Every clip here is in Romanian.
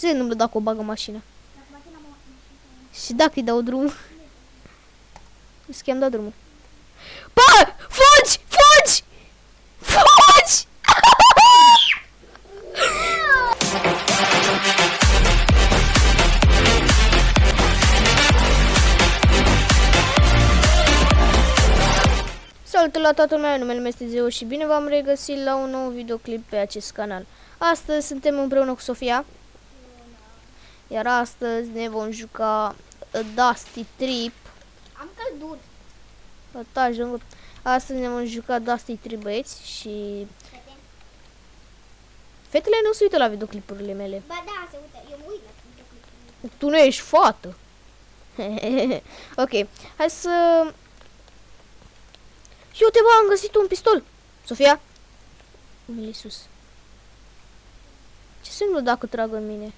se întâmplă dacă o bagă mașina? Și dacă îi dau drumul? Îi schimb dat drumul. Pa! Fugi! Fugi! Fugi! Salut la toată lumea, numele meu este Zeu și bine v-am regăsit la un nou videoclip pe acest canal. Astăzi suntem împreună cu Sofia. Iar astăzi ne vom juca Dusty Trip. Am călduri. Astăzi ne vom juca Dusty Trip, băieți, și fetele nu se uită la videoclipurile mele. Ba da, se uită. Eu mă uit la videoclipurile. Tu nu ești fată. Ok, hai să... Eu te am găsit un pistol. Sofia? Umile sus. Ce se întâmplă dacă trag în mine?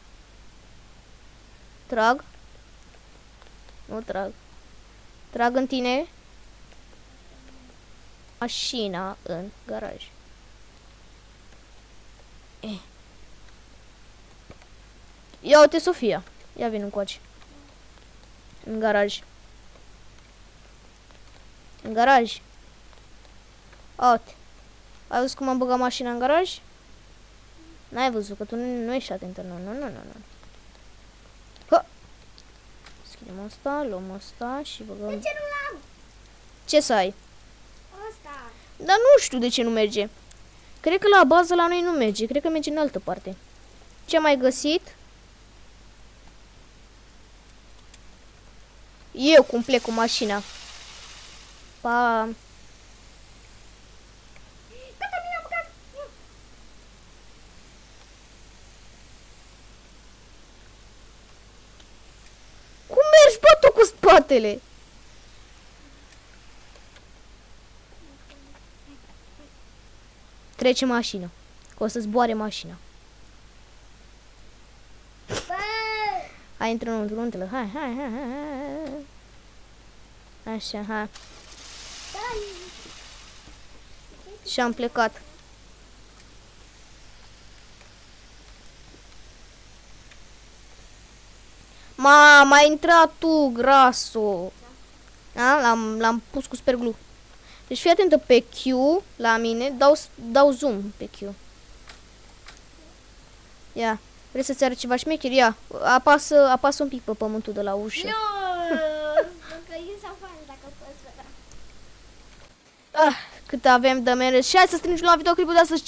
Trag? Nu trag. Trag în tine. Mașina în garaj. Ia uite, Sofia. Ia vin încoace. În garaj. În garaj. Uite. Ai văzut cum am băgat mașina în garaj? N-ai văzut, că tu nu ești atentă. Nu. Hă! Schimbăm asta, luăm asta și băgăm... De ce nu l-am? Ce să ai? Ăsta. Dar nu știu de ce nu merge. Cred că la bază la noi nu merge. Cred că merge în altă parte. Ce am mai găsit? Eu cum plec cu mașina. Pa. Gata, mine am băgat. Cum mergi, bă, tu cu spatele? Trece mașina. Că o să zboare mașina. Bă! Hai, intră înăuntru, hai. Așa, hai. Și am plecat. Mama, ai intrat tu, graso. L-am pus cu sperglu. Deci fii atentă pe Q la mine, dau zoom pe Q. Ia, vrei să-ți arăt ceva șmecher? Ia, apasă un pic pe pământul de la ușă. Nu! Că e să faci dacă poți să... Cât avem de mere. Și hai să strângem la videoclipul de astăzi 5.000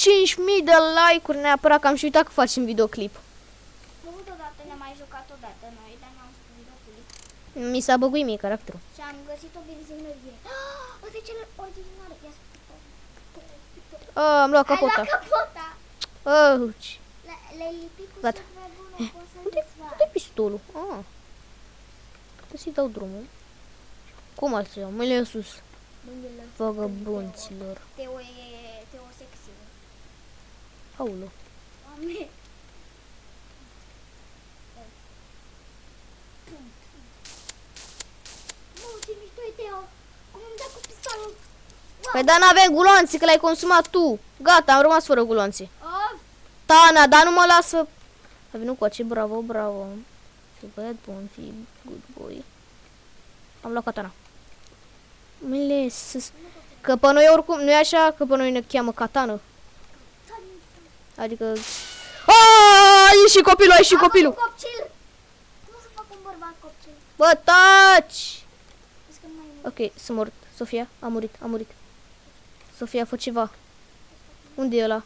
de like-uri neapărat, că am și uitat că facem videoclip. Am avut odată, ne-am mai jucat odată noi, dar n-am făcut videoclip. Mi s-a băguit mie caracterul. Și am găsit o benzinărie. Ăsta e cel original. Ia Am luat ai capota. luat capota. Auci. Le-ai lipit cu Gata. suflet bună, poți să-l Unde desfaci. pistolul? Trebuie să-i dau drumul. Cum al să iau? Mâinile sus. Mâinile. Vagabunților. Teo e sexy. Aulă. Doamne. Mă, ce mișto e Teo. Cum îmi dă cu pistolul. Păi da, n-avem guloanțe, că l-ai consumat tu. Gata, am rămas fără guloanțe. Of. Tana, dar nu mă lasă. A venit cu ace, bravo. Fii băiat bun, fii good boy. Am luat katana. Mâinile sus. Că pe noi oricum, nu e așa că pe noi ne cheamă katană. Adică... E și copilul, ai și copilul. Am un copil. Cum o să fac un bărbat copil? Bă, taci! Vezi că nu mai e. Ok, sunt mort. Sofia, a murit. Sofia, fă ceva. Unde e ăla?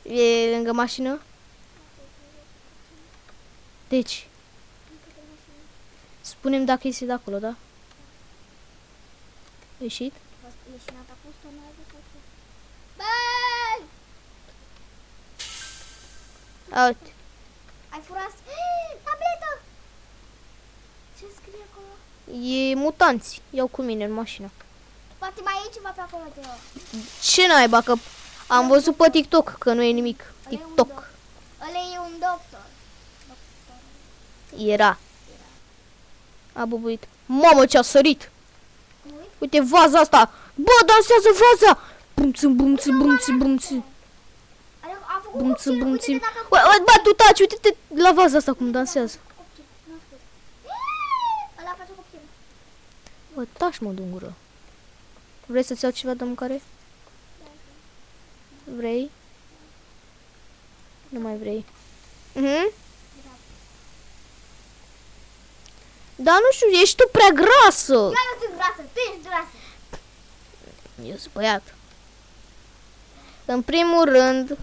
E lângă mașină? Deci. Spune-mi dacă iese de acolo, da? A ieșit? Leșinat a fost o navă sau ce? Băi! Uite. Ai furat tabletă! Ce scrie acolo? E mutanți. Iau cu mine în mașină. Poate mai e ceva pe acolo, Teo. Ce naiba, că am văzut pe TikTok că nu e nimic. Ăla e un TikTok. Ăla e un doctor. Era. A bubuit. Mamă, ce-a sărit. Uite vaza asta. Bă, dansează vaza. Brumți. A făcut Bumți, bumți. uite dacă- Bă, tu taci, uite-te la vaza asta cum dansează. Copil, nu spus. Ăla face copil. Bă, taci mă din gură. Vrei să-ți iau ceva de mâncare? Vrei? Nu mai vrei. Dar nu știu, ești tu prea grasă. Eu nu sunt grasă, tu ești grasă. Eu sunt băiat. În primul rând,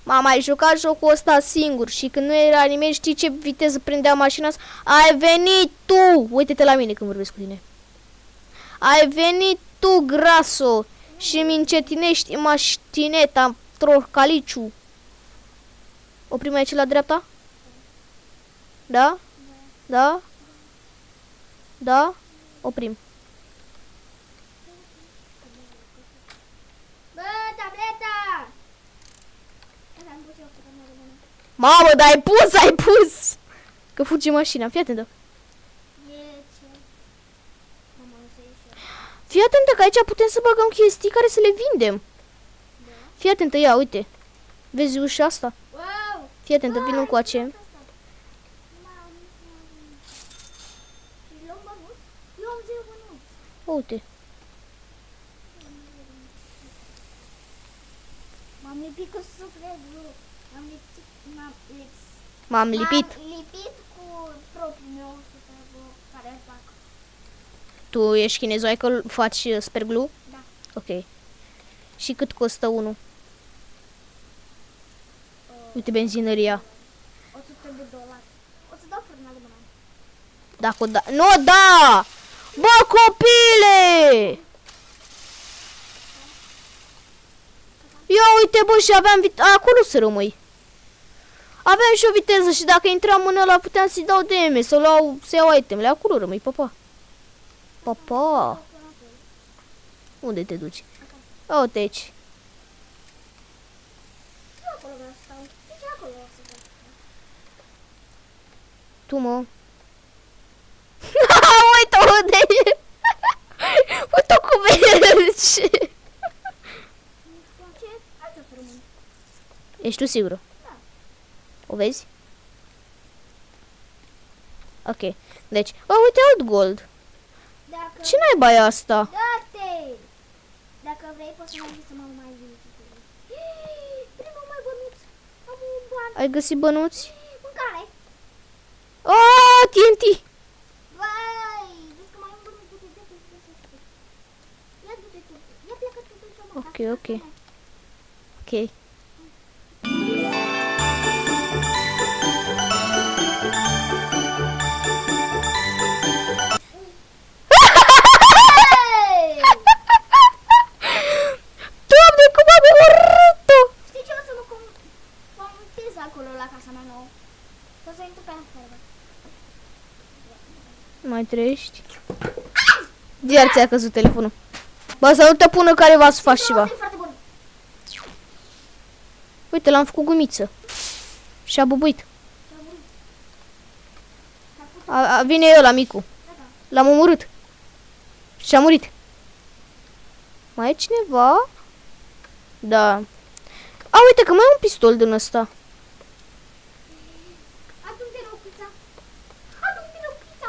m-am mai jucat jocul ăsta singur și când nu era nimeni, știi ce viteză prindea mașina asta? Ai venit tu! Uite-te la mine când vorbesc cu tine. Ai venit tu, graso, și mi încetinești mașineta, trocaliciu. Oprim aici la dreapta? Da? Da? Da? Oprim. Bă, tableta! Asta am pus eu, că nu are mână. Mamă, dar ai pus! Că fuge mașina, fii atentă. E ce? Mamă, nu se ieși. Fii atentă că aici putem să băgăm chestii care să le vindem. Fii atentă, ia, uite. Vezi ușa asta? Wow! Fii atentă, vin încoace. Eu am bănuț? Eu am 0 bănuț. Uite. M-am lipit cu sufletul. M-am lipit M-am lipit. M-am lipit cu propriul meu suflet care îl fac. Tu ești chinezoaică, faci sperglu? Da. Ok. Și cât costă unul? Uite benzinăria. 100 de dolari. O să dau fărâna de banane. Dacă o da... Nu da! Bă, copile! Ia uite, bă, și aveam acolo să rămâi. Aveam și o viteză și dacă intram în ăla puteam să-i dau DM, să iau itemele. Acolo rămâi, papa. Papa. Unde te duci? Uite aici. Eu acolo vreau să stau. Deci acolo o să stau. Tu, mă. Uite unde e. Uite cum merge. Ce? Hai să rămân. Ești tu sigură? Da. O vezi? Ok. Deci, uite alt gold. Dacă... Ce naiba e asta? Dă-te! Dacă vrei, poți să mai zici să mă mai zici. Primul mai bănuț. Am un ban. Ai găsit bănuți? Mâncare. Oh, TNT! Vai! Vezi că mai am bănuț. Ia du-te tu. Ia pleacă tu și mă. Ok, ok. Ok. Doamne, cum am urât-o! Știi ce o să mă comentez acolo la casa mea nouă? O să intru pe afară. Mai trăiești? Iar ți-a căzut telefonul. Bă, să nu te pună careva să faci ceva. E foarte bun. Uite, l-am făcut gumiță. Și a bubuit. Vine eu la micu. L-am omorât. Și a murit. Mai e cineva? Da. A, uite că mai e un pistol din ăsta. Adu-mi rochița. Adu-mi rochița.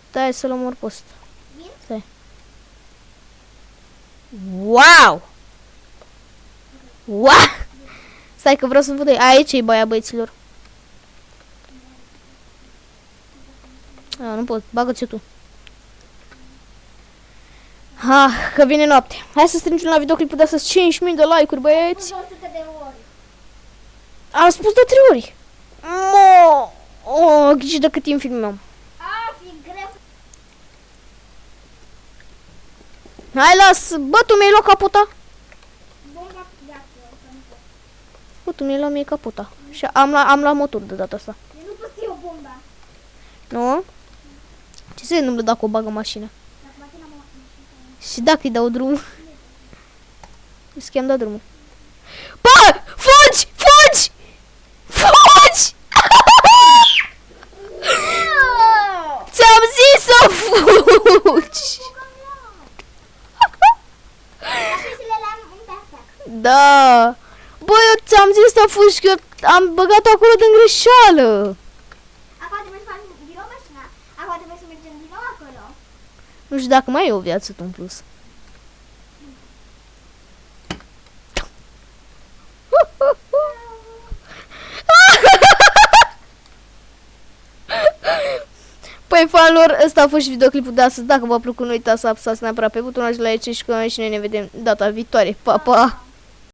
Stai să-l omor pe ăsta. Bine? Stai. Wow! Wow! Stai că vreau să văd. Aici e baia băieților. A, nu pot. Bagă-ți-o tu. Ha, că vine noapte. Hai să strângem la videoclipul de astăzi 5.000 de like-uri, băieți. Pus 100 de ori. Am spus de 3 ori. Mo! Oh, ghici de cât timp filmăm. A, fi greu. Hai, las. Bă, tu mi-ai luat capota? Bomba gata. Nu pot. Bă, tu mi-ai luat mie capota. Și am luat motor de data asta. Eu nu pot să iau bomba. Nu? Ce se întâmplă dacă o bagă mașina? Dacă bate la mașină. Și dacă îi dau drumul? Îți că i-am dat drumul. Bă! Fugi! Fugi! Fugi! Ți-am zis să fugi! Dar le-am în backpack. Da! ăsta a fost că eu am băgat acolo din greșeală. Acum trebuie să facem din nou mașina. Acum trebuie să mergem din nou acolo. Nu știu dacă mai e o viață tu în plus. Păi, fanilor, ăsta a fost și videoclipul de astăzi. Dacă v-a plăcut, nu uitați să apăsați neapărat pe butonul de like și noi ne vedem data viitoare. Pa, pa!